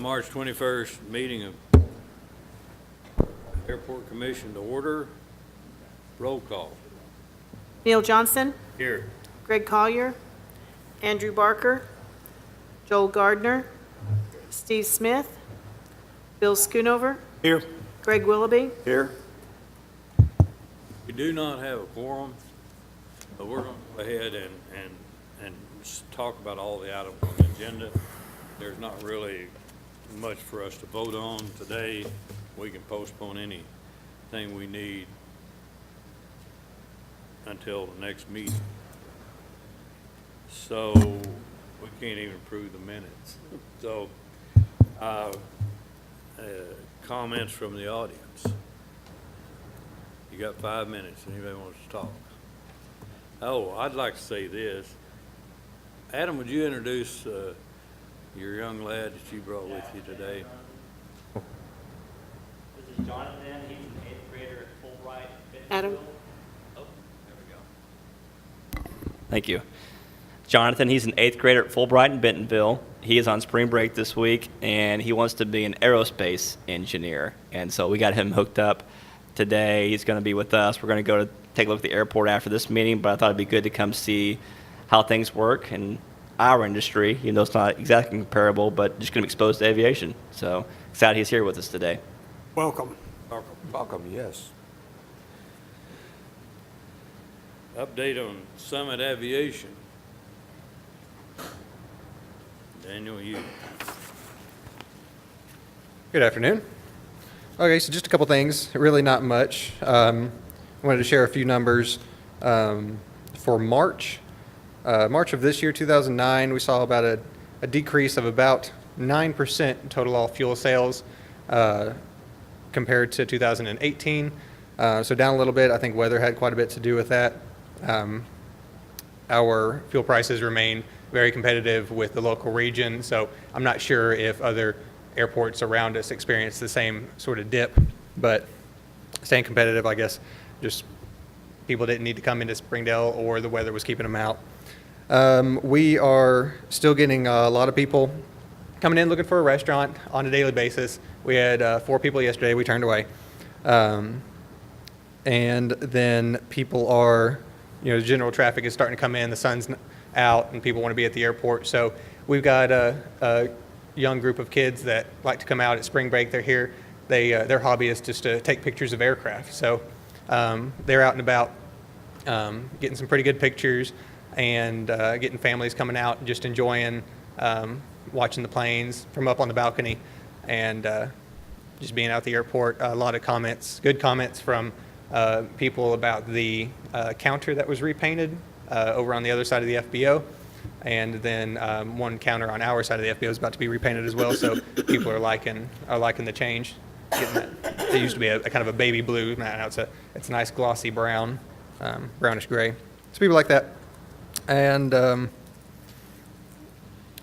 March 21st meeting of Airport Commission to order. Roll call. Neil Johnson, Here. Greg Collier, Andrew Barker, Joel Gardner, Steve Smith, Bill Schoonover, Here. Greg Willoughby. Here. We do not have a quorum, but we're going to go ahead and just talk about all the items on the agenda. There's not really much for us to vote on today. We can postpone anything we need until the next meeting. So we can't even approve the minutes. So, comments from the audience. You got 5 minutes. Anybody wants to talk? Oh, I'd like to say this. Adam, would you introduce your young lad that you brought with you today? This is Jonathan. He's an 8th grader at Fulbright. Adam. Oh, there we go. Thank you. Jonathan, he's an 8th grader at Fulbright in Bentonville. He is on spring break this week, and he wants to be an aerospace engineer. And so we got him hooked up today. He's going to be with us. We're going to go to take a look at the airport after this meeting, but I thought it'd be good to come see how things work in our industry. Even though it's not exactly comparable, but just going to be exposed to aviation. So excited he's here with us today. Welcome. Welcome, yes. Update on Summit Aviation. Daniel, you. Good afternoon. Okay, so just a couple things, really not much. I wanted to share a few numbers for March. March of this year, 2009, we saw about a decrease of about 9% in total all fuel sales compared to 2018. So down a little bit. I think weather had quite a bit to do with that. Our fuel prices remain very competitive with the local region, so I'm not sure if other airports around us experience the same sort of dip, but staying competitive, I guess, just people didn't need to come into Springdale or the weather was keeping them out. We are still getting a lot of people coming in looking for a restaurant on a daily basis. We had 4 people yesterday we turned away. And then people are, the general traffic is starting to come in, the sun's out, and people want to be at the airport. So we've got a young group of kids that like to come out at spring break. They're here. Their hobby is just to take pictures of aircraft. So they're out and about getting some pretty good pictures and getting families coming out and just enjoying watching the planes from up on the balcony and just being out at the airport. A lot of comments, good comments from people about the counter that was repainted over on the other side of the FBO. And then one counter on our side of the FBO is about to be repainted as well. So people are liking the change. Getting that. It used to be a kind of a baby blue. Now it's a nice glossy brown, brownish gray. So people like that. And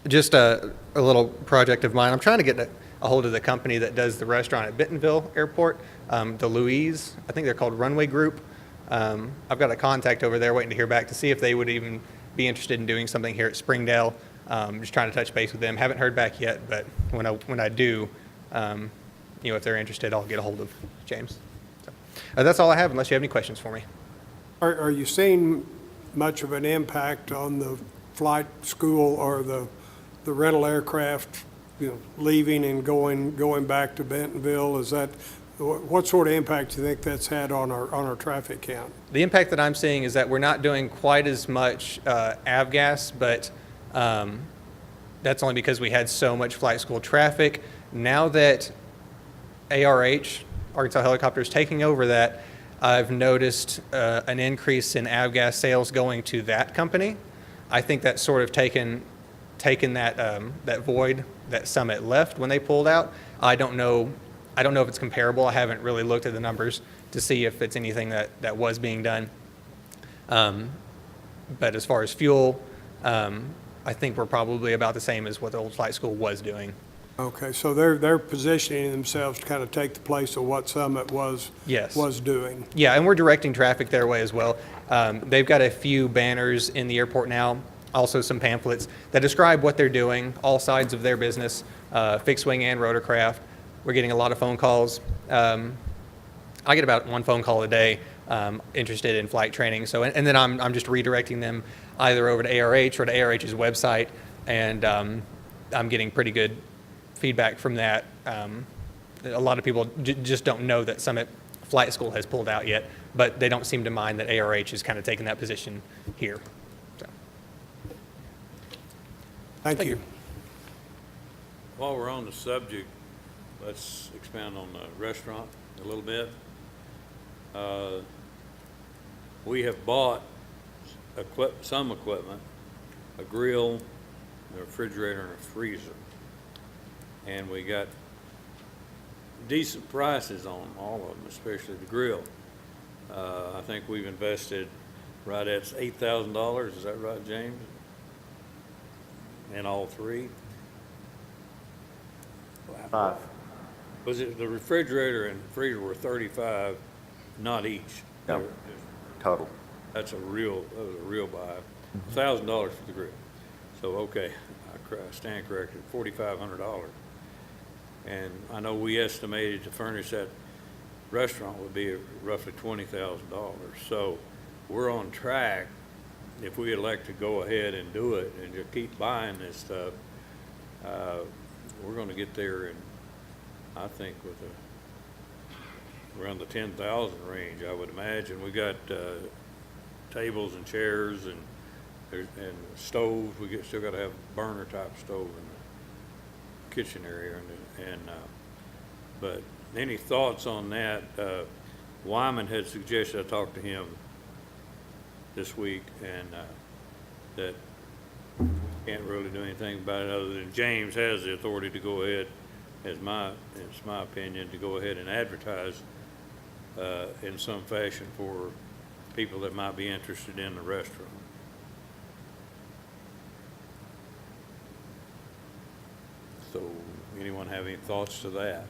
just a little project of mine. I'm trying to get a hold of the company that does the restaurant at Bentonville Airport, the Louise. I think they're called Runway Group. I've got a contact over there waiting to hear back to see if they would even be interested in doing something here at Springdale. Just trying to touch base with them. Haven't heard back yet, but when I do, if they're interested, I'll get a hold of James. So, that's all I have, unless you have any questions for me. Are you seeing much of an impact on the flight school or the rental aircraft, leaving and going back to Bentonville? Is that what sort of impact do you think that's had on our traffic count? The impact that I'm seeing is that we're not doing quite as much avgas, but that's only because we had so much flight school traffic. Now that ARH, Arkansas Helicopter, is taking over that, I've noticed an increase in avgas sales going to that company. I think that's sort of taken that void that Summit left when they pulled out. I don't know if it's comparable. I haven't really looked at the numbers to see if it's anything that was being done. But as far as fuel, I think we're probably about the same as what the old flight school was doing. Okay, so they're positioning themselves to kind of take the place of what Summit was doing. Yeah, and we're directing traffic their way as well. They've got a few banners in the airport now also some pamphlets that describe what they're doing, all sides of their business, fixed wing and rotorcraft. We're getting a lot of phone calls. I get about one phone call a day interested in flight training. So, and then I'm just redirecting them either over to ARH or to ARH's website, and I'm getting pretty good feedback from that. A lot of people just don't know that Summit Flight School has pulled out yet, but they don't seem to mind that ARH is kind of taking that position here. So. Thank you. While we're on the subject, let's expand on the restaurant a little bit. We have bought some equipment, a grill, a refrigerator, and a freezer. And we got decent prices on all of them, especially the grill. I think we've invested right at $8,000. Is that right, James? In all three? 5. Was it the refrigerator and freezer were 35, not each? No. Total. That was a real buy. $1,000 for the grill. So, okay, I stand corrected, $4,500. And I know we estimated to furnish that restaurant would be roughly $20,000. So we're on track. If we elect to go ahead and do it and just keep buying this stuff, we're gonna get there in, I think, with around the 10,000 range, I would imagine. We got tables and chairs and stoves. Still got to have burner type stove in the kitchen area. But any thoughts on that? Wyman had suggested, I talked to him this week, and that we can't really do anything about it other than James has the authority to go ahead, it's my opinion, to go ahead and advertise in some fashion for people that might be interested in the restaurant. So, anyone have any thoughts to that?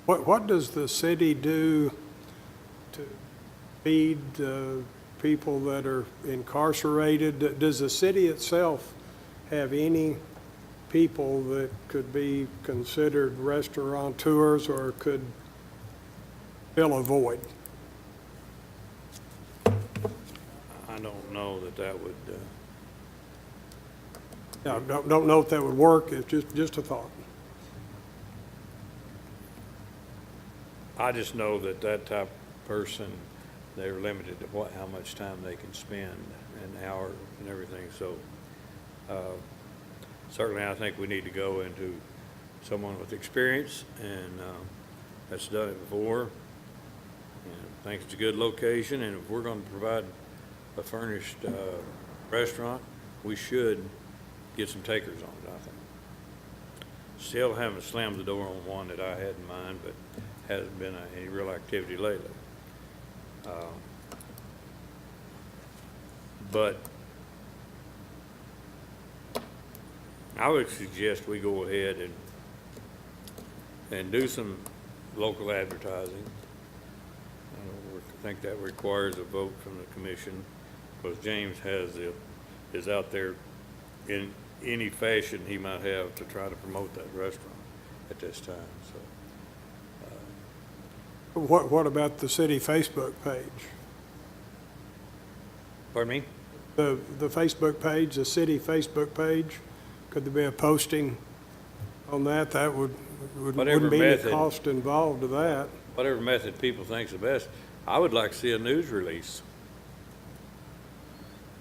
What does the city do to feed people that are incarcerated? Does the city itself have any people that could be considered restaurateurs or could fill a void? I don't know that would, I don't know if that would work. It's just a thought. I just know that type of person, they're limited to how much time they can spend, and hours and everything. So certainly I think we need to go into someone with experience, and that's done it before. And I think it's a good location, and if we're going to provide a furnished restaurant, we should get some takers on it, I think. Still haven't slammed the door on one that I had in mind, but hasn't been any real activity lately. But I would suggest we go ahead and do some local advertising. I think that requires a vote from the commission, because James is out there in any fashion he might have to try to promote that restaurant at this time. So. What about the city Facebook page? Pardon me? The Facebook page, the city Facebook page, could there be a posting on that? That wouldn't be any method. cost involved to that. Whatever method people think's the best. I would like to see a news release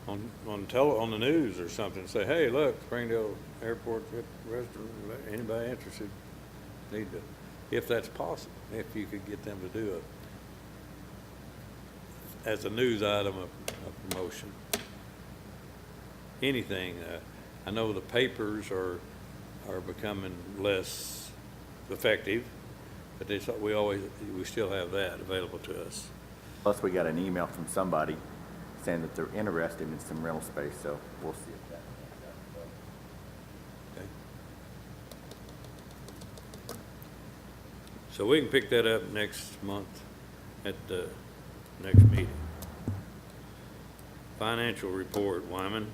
on the news or something. Say, hey, look, Springdale Airport Restaurant. Anybody interested? Need to, if that's possible. If you could get them to do it as a news item of promotion. Anything. I know the papers are becoming less effective, but we still have that available to us. Plus, we got an email from somebody saying that they're interested in some rental space, so we'll see if that. Okay. So we can pick that up next month at the next meeting. Financial report, Wyman.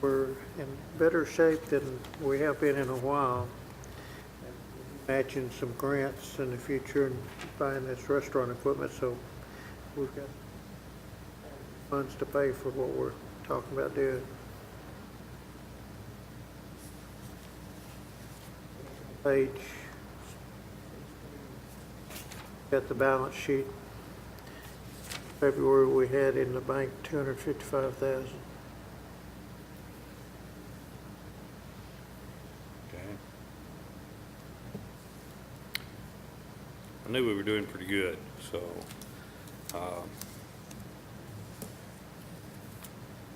We're in better shape than we have been in a while. Matching some grants in the future and buying this restaurant equipment, so we've got funds to pay for what we're talking about doing. Page, got the balance sheet. February, we had in the bank 255,000. Okay. I knew we were doing pretty good, so,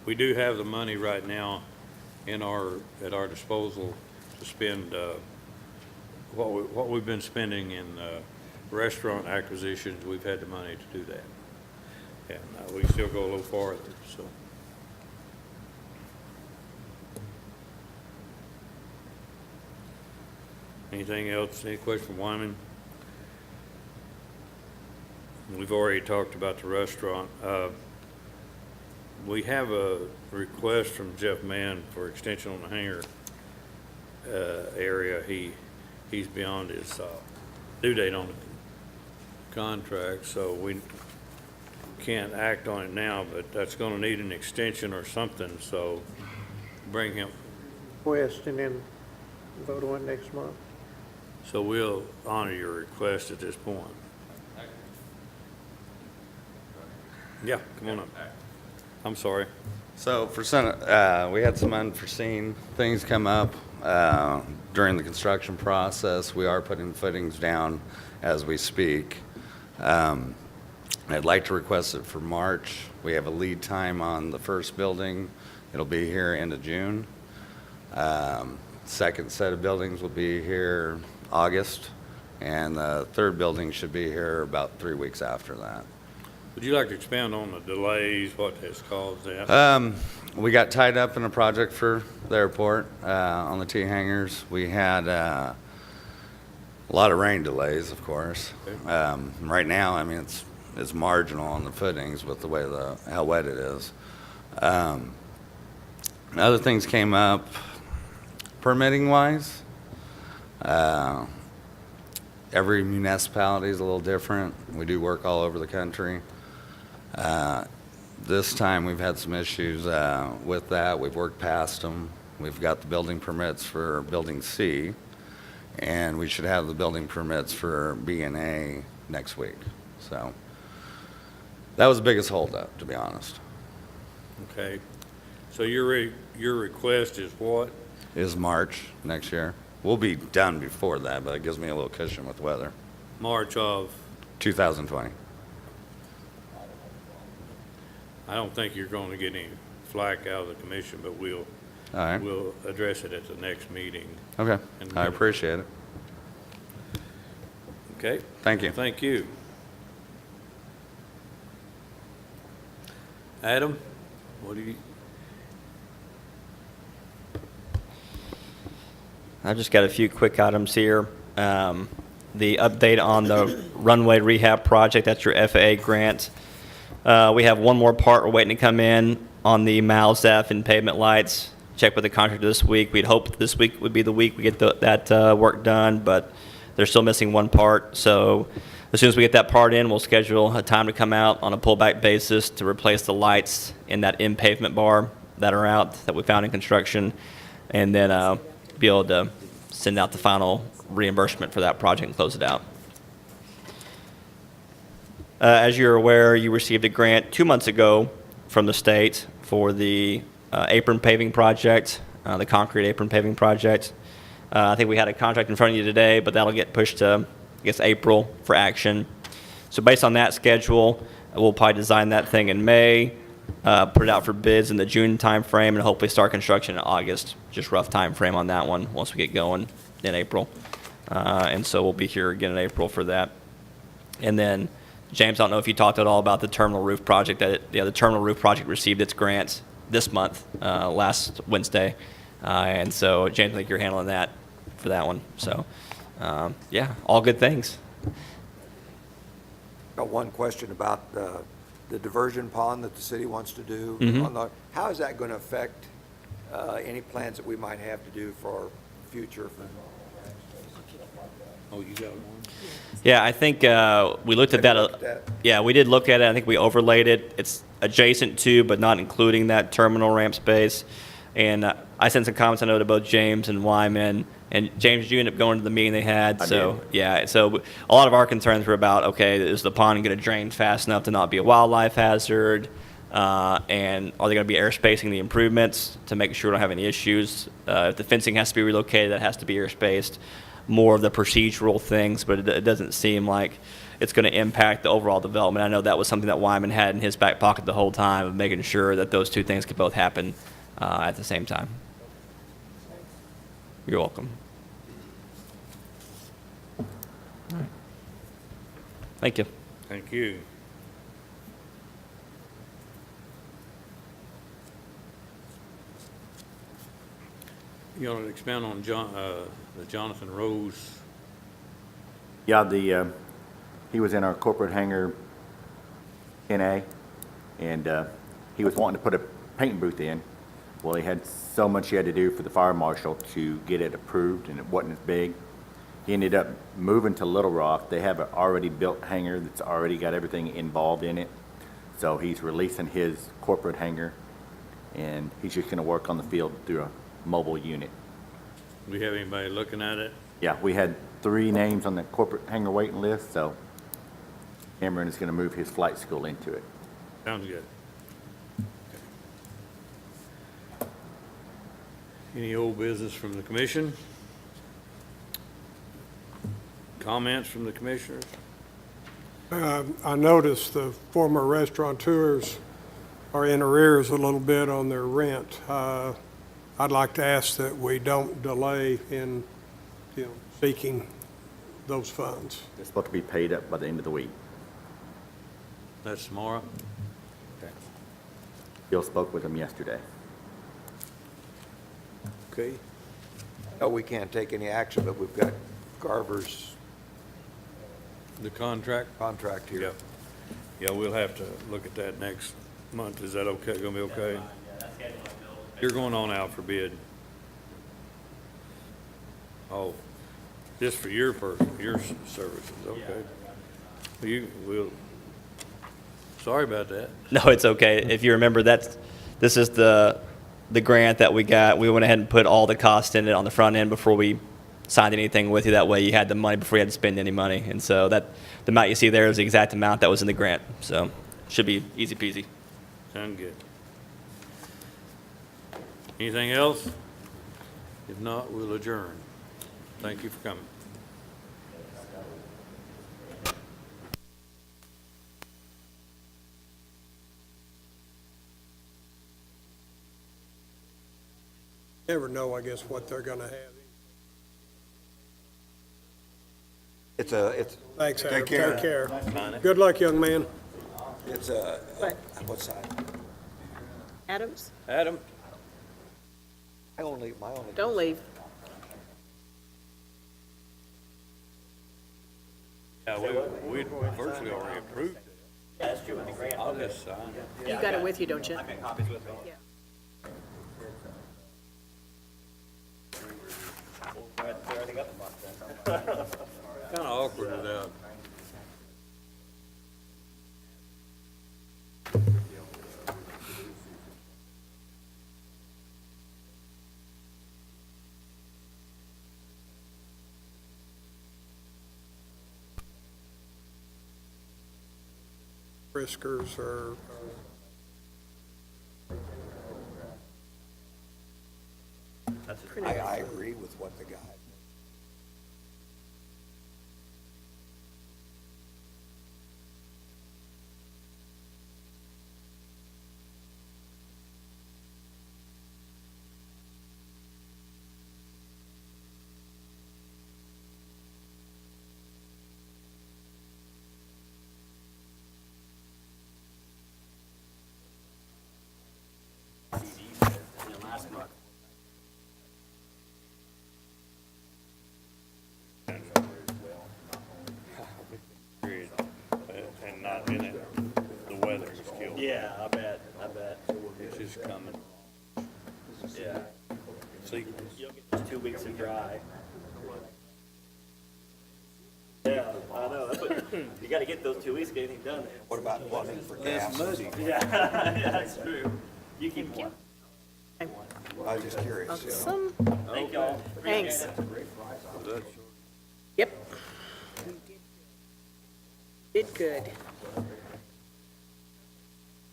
we do have the money right now at our disposal to spend, what we've been spending in, restaurant acquisitions. We've had the money to do that. And, we can still go a little farther, so. Anything else? Any question from Wyman? We've already talked about the restaurant. We have a request from Jeff Mann for extension on the hangar area. He's beyond his due date on the contract, so we can't act on it now, but that's going to need an extension or something, so bring him. Request and then vote on it next month. So we'll honor your request at this point. Yeah, come on up. I'm sorry. So for Senate, we had some unforeseen things come up during the construction process. We are putting footings down as we speak. I'd like to request it for March. We have a lead time on the first building. It'll be here end of June. Second set of buildings will be here August, and the third building should be here about 3 weeks after that. Would you like to expand on the delays, what has caused that? We got tied up in a project for the airport on the T hangars. We had a lot of rain delays, of course. Right now, I mean, it's marginal on the footings with the way how wet it is. Other things came up permitting wise. Every municipality is a little different. We do work all over the country. This time we've had some issues with that. We've worked past them. We've got the building permits for Building C, and we should have the building permits for B and A next week. So that was the biggest holdup, to be honest. Okay. So your request is what? Is March next year. We'll be done before that, but it gives me a little cushion with weather. March of? 2020. I don't think you're going to get any flack out of the commission, but All right. we'll address it at the next meeting. Okay. I appreciate it. Okay? Thank you. Thank you. Adam, what do you? I've just got a few quick items here. The update on the runway rehab project, that's your FAA grant. We have one more part we're waiting to come in on the MALZEF and pavement lights. Check with the contractor this week. We'd hoped this week would be the week we get that work done, but they're still missing one part. So as soon as we get that part in, we'll schedule a time to come out on a pullback basis to replace the lights in that in-pavement bar that are out that we found in construction, and then be able to send out the final reimbursement for that project and close it out. As you're aware, you received a grant 2 months ago from the state for the apron paving project, the concrete apron paving project. I think we had a contract in front of you today, but that'll get pushed to, I guess, April for action. So based on that schedule, we'll probably design that thing in May, put it out for bids in the June timeframe, and hopefully start construction in August. Just rough time frame on that one once we get going in April. And so we'll be here again in April for that. And then, James, I don't know if you talked at all about the terminal roof project. The terminal roof project received its grant this month, last Wednesday. And so, James, I think you're handling that for that one. So, yeah, all good things. Got one question about the the diversion pond that the city wants to do. How is that going to affect any plans that we might have to do for our future? Oh, you got one? Yeah, I think we looked at that. looked at it? Yeah, we did look at it. I think we overlaid it. It's adjacent to, but not including that terminal ramp space. And I sent some comments I know to both James and Wyman. And James, did you end up going to the meeting they had? I So did. yeah, so a lot of our concerns were about, okay, is the pond going to drain fast enough to not be a wildlife hazard? And are they going to be air spacing the improvements to make sure we don't have any issues? If the fencing has to be relocated, that has to be air spaced. More of the procedural things, but it doesn't seem like it's going to impact the overall development. I know that was something that Wyman had in his back pocket the whole time, of making sure that those two things could both happen at the same time. You're welcome. All right. Thank you. Thank you. You want to expound on the Jonathan Rose? Yeah, he was in our corporate hangar NA, and he was wanting to put a paint booth in. Well, he had so much he had to do for the fire marshal to get it approved, and it wasn't as big. He ended up moving to Little Rock. They have an already built hangar that's already got everything involved in it. So he's releasing his corporate hangar, and he's just going to work on the field through a mobile unit. Do we have anybody looking at it? Yeah, we had 3 names on the corporate hangar waiting list, so Cameron is going to move his flight school into it. Sounds good. Any old business from the commission? Comments from the commissioners? I noticed the former restaurateurs are in arrears a little bit on their rent. I'd like to ask that we don't delay in, seeking those funds. It's supposed to be paid up by the end of the week. That's tomorrow? Bill spoke with him yesterday. Okay. No, we can't take any action, but we've got Garver's The contract? contract here. Yeah. Yeah, we'll have to look at that next month. Is that okay, gonna be okay? You're going on out for bid. Oh, just for your services, okay. Sorry about that. No, it's okay. If you remember, this is the grant that we got. We went ahead and put all the cost in it on the front end before we signed anything with you. That way you had the money before you had to spend any money. And so the amount you see there is the exact amount that was in the grant. So should be easy peasy. Sound good. Anything else? If not, we'll adjourn. Thank you for coming. Never know, I guess, what they're gonna have. It's Thanks, Adam. Take care. Take care. Good luck, young man. what side? Adams, Adam? My only. don't leave. Yeah, we virtually already approved it. Yeah, that's true with the grant. I'll just sign it. You got it with you, don't you? Copies with me. Yeah. Kinda awkward without. Friskers or I agree with what the guy. Yeah, I bet. It's just coming. Yeah. See, You'll get those 2 weeks of dry. Yeah, I know. That's what, you gotta get those 2 weeks to get anything done. What about plumbing for gas? muddy. Yeah, yeah, that's true. You keep one. I was just curious. you know. Some, Thank y'all. thanks. Yep. Did good.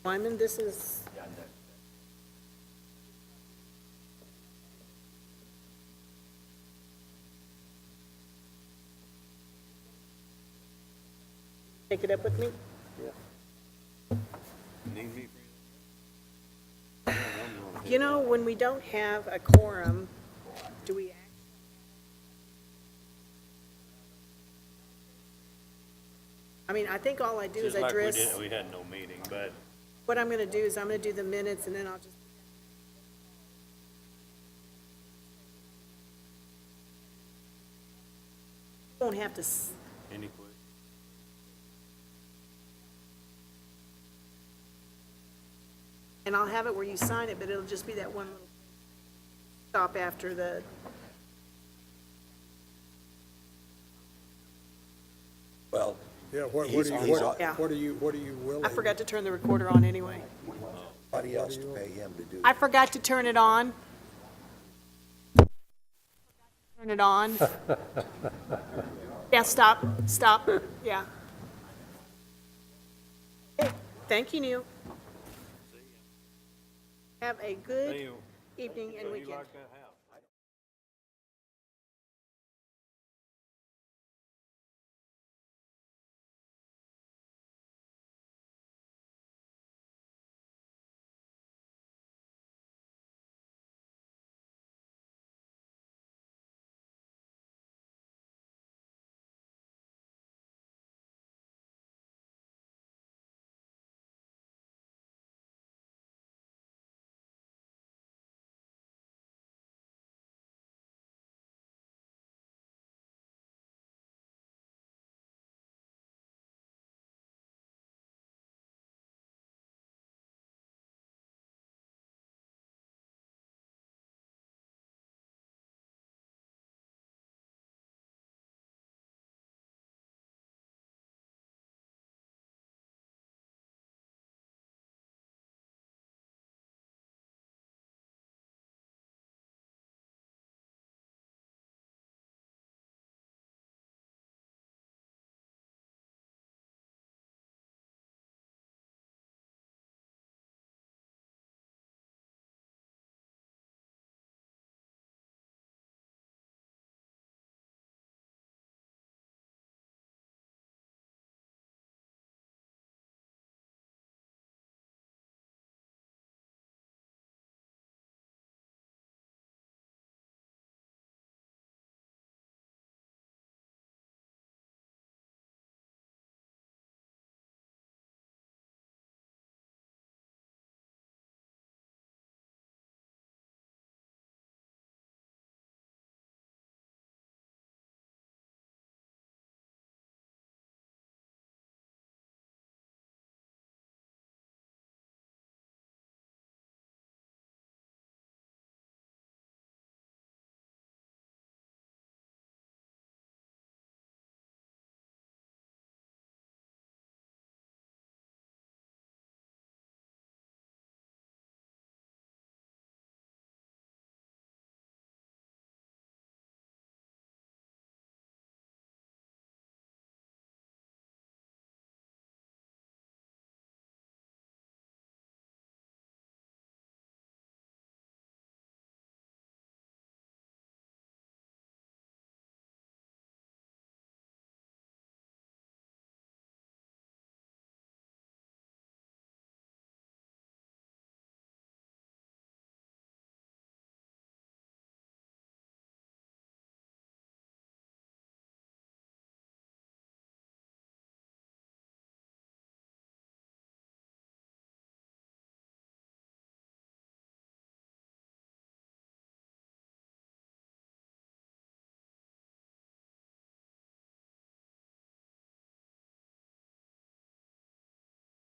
Wyman, this is, take it up with me? Need me? You know, when we don't have a quorum, do we act? I mean, I think all I do is Just like we address, did, we had no meeting, but what I'm gonna do is I'm gonna do the minutes and then I'll just. Won't have to, any question? and I'll have it where you sign it, but it'll just be that one little stop after the, Well, Yeah, what He's- are you, he's- what Yeah. what are you willing? I forgot to turn the recorder on anyway. somebody else to pay him to do I that. forgot to turn it on. Turn it on. Yeah, stop, yeah. Okay, thank you, Neil. Have a Hey, good evening and you weekend. like that